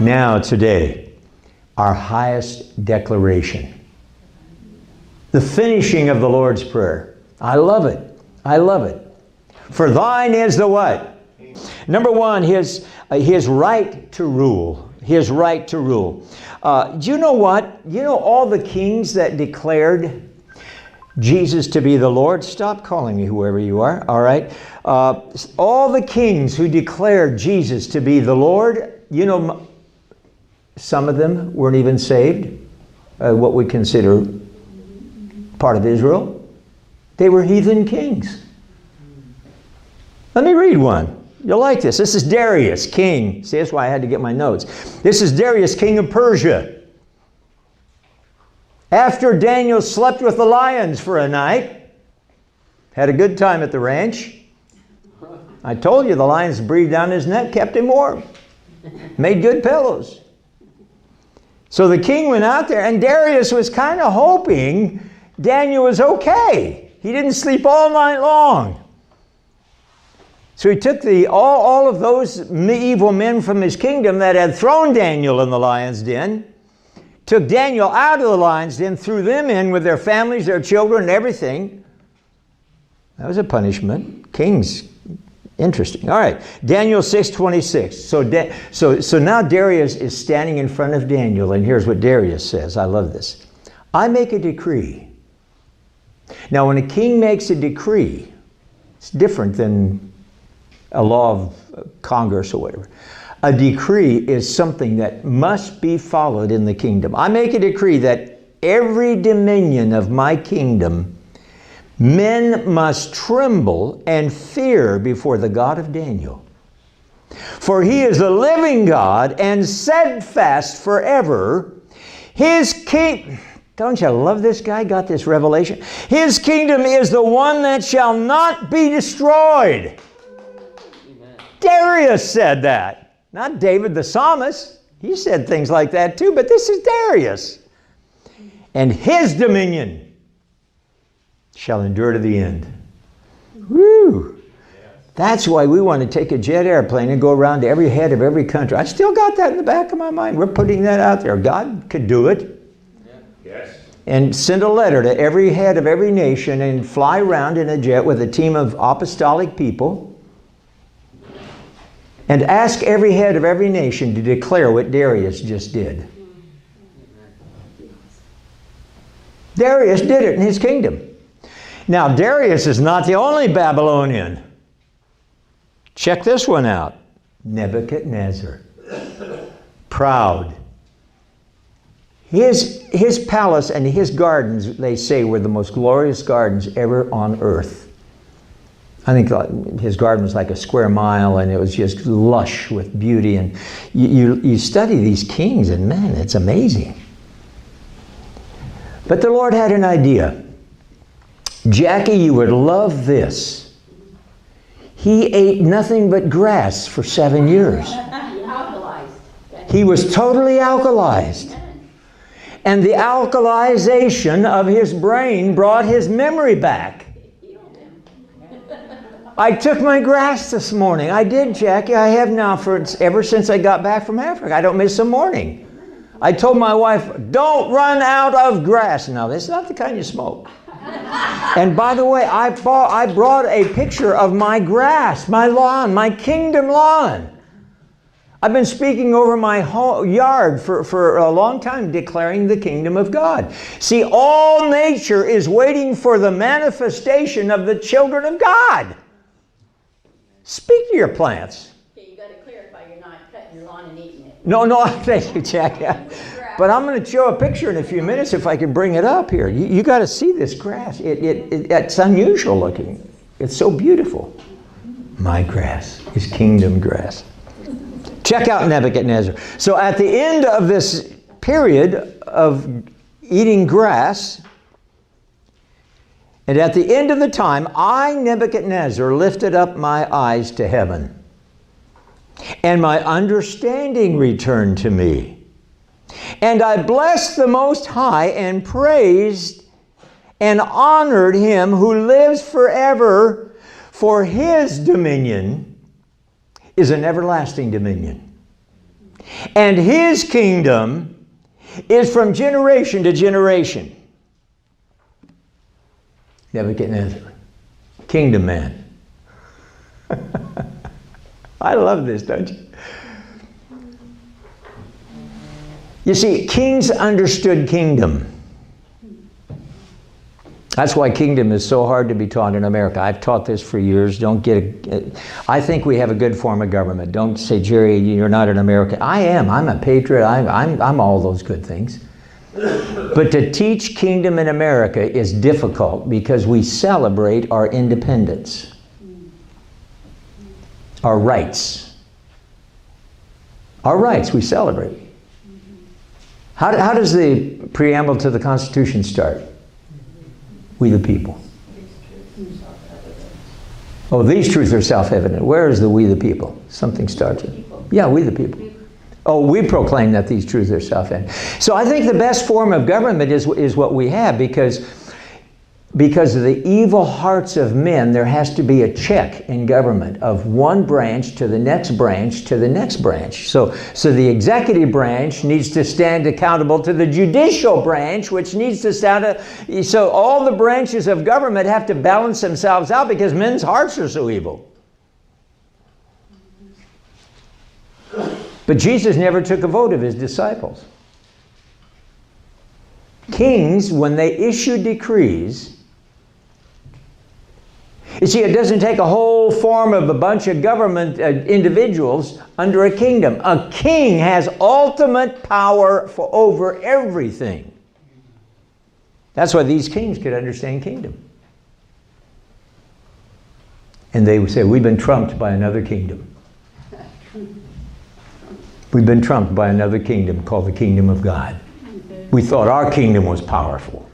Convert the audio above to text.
Now, today, our highest declaration. The finishing of the Lord's Prayer. I love it. I love it. For thine is the what? Number one, his right to rule. His right to rule. Do you know what? You know all the kings that declared Jesus to be the Lord? Stop calling me whoever you are, all right? All the kings who declared Jesus to be the Lord, you know, some of them weren't even saved, what we consider part of Israel. They were heathen kings. Let me read one. You'll like this. This is Darius, king. See, that's why I had to get my notes. This is Darius, king of Persia. After Daniel slept with the lions for a night, had a good time at the ranch. I told you the lions breathed down his neck, kept him warm. Made good pillows. So the king went out there, and Darius was kind of hoping Daniel was okay. He didn't sleep all night long. So he took all of those evil men from his kingdom that had thrown Daniel in the lion's den, took Daniel out of the lion's den, threw them in with their families, their children, and everything. That was a punishment. Kings, interesting. All right, Daniel 6:26. So now Darius is standing in front of Daniel, and here's what Darius says. I love this. I make a decree. Now, when a king makes a decree, it's different than a law of Congress or whatever. A decree is something that must be followed in the kingdom. I make a decree that every dominion of my kingdom, men must tremble and fear before the God of Daniel. For he is the living God and steadfast forever. His king... Don't you love this guy? Got this revelation? His kingdom is the one that shall not be destroyed. Amen. Darius said that. Not David the psalmist. He said things like that too, but this is Darius. And his dominion shall endure to the end. Woo! That's why we want to take a jet airplane and go around to every head of every country. I still got that in the back of my mind. We're putting that out there. God could do it. Yes. And send a letter to every head of every nation and fly around in a jet with a team of apostolic people and ask every head of every nation to declare what Darius just did. Darius did it in his kingdom. Now, Darius is not the only Babylonian. Check this one out. Nebuchadnezzar. Proud. His palace and his gardens, they say, were the most glorious gardens ever on earth. I think his garden was like a square mile, and it was just lush with beauty. And you study these kings, and man, it's amazing. But the Lord had an idea. Jackie, you would love this. He ate nothing but grass for 7 years. He was totally alkalized. And the alkalization of his brain brought his memory back. I took my grass this morning. I did, Jackie. I have now ever since I got back from Africa. I don't miss a morning. I told my wife, don't run out of grass. Now, this is not the kind you smoke. And by the way, I brought a picture of my grass, my lawn, my kingdom lawn. I've been speaking over my whole yard for a long time, declaring the kingdom of God. See, all nature is waiting for the manifestation of the children of God. Speak to your plants. Okay, you got to clarify you're not cutting your lawn and eating it. No, thank you, Jack. But I'm going to show a picture in a few minutes if I can bring it up here. You got to see this grass. It's unusual looking. It's so beautiful. My grass is kingdom grass. Check out Nebuchadnezzar. So at the end of this period of eating grass, and at the end of the time, I, Nebuchadnezzar, lifted up my eyes to heaven, and my understanding returned to me. And I blessed the Most High and praised and honored him who lives forever, for his dominion is an everlasting dominion. And his kingdom is from generation to generation. Nebuchadnezzar, kingdom man. I love this, don't you? You see, kings understood kingdom. That's why kingdom is so hard to be taught in America. I've taught this for years. I think we have a good form of government. Don't say, Jerry, you're not an American. I am. I'm a patriot. I'm all those good things. But to teach kingdom in America is difficult because we celebrate our independence, our rights. Our rights we celebrate. How does the preamble to the Constitution start? We the people. Oh, these truths are self-evident. Where is the we the people? Something starts with. Yeah, we the people. Oh, we proclaim that these truths are self-evident. So I think the best form of government is what we have because of the evil hearts of men, there has to be a check in government of one branch to the next branch to the next branch. So the executive branch needs to stand accountable to the judicial branch, which needs to stand. So all the branches of government have to balance themselves out because men's hearts are so evil. But Jesus never took a vote of his disciples. Kings, when they issue decrees, you see, it doesn't take a whole form of a bunch of government individuals under a kingdom. A king has ultimate power over everything. That's why these kings could understand kingdom. And they would say, we've been trumped by another kingdom. We've been trumped by another kingdom called the kingdom of God. We thought our kingdom was powerful.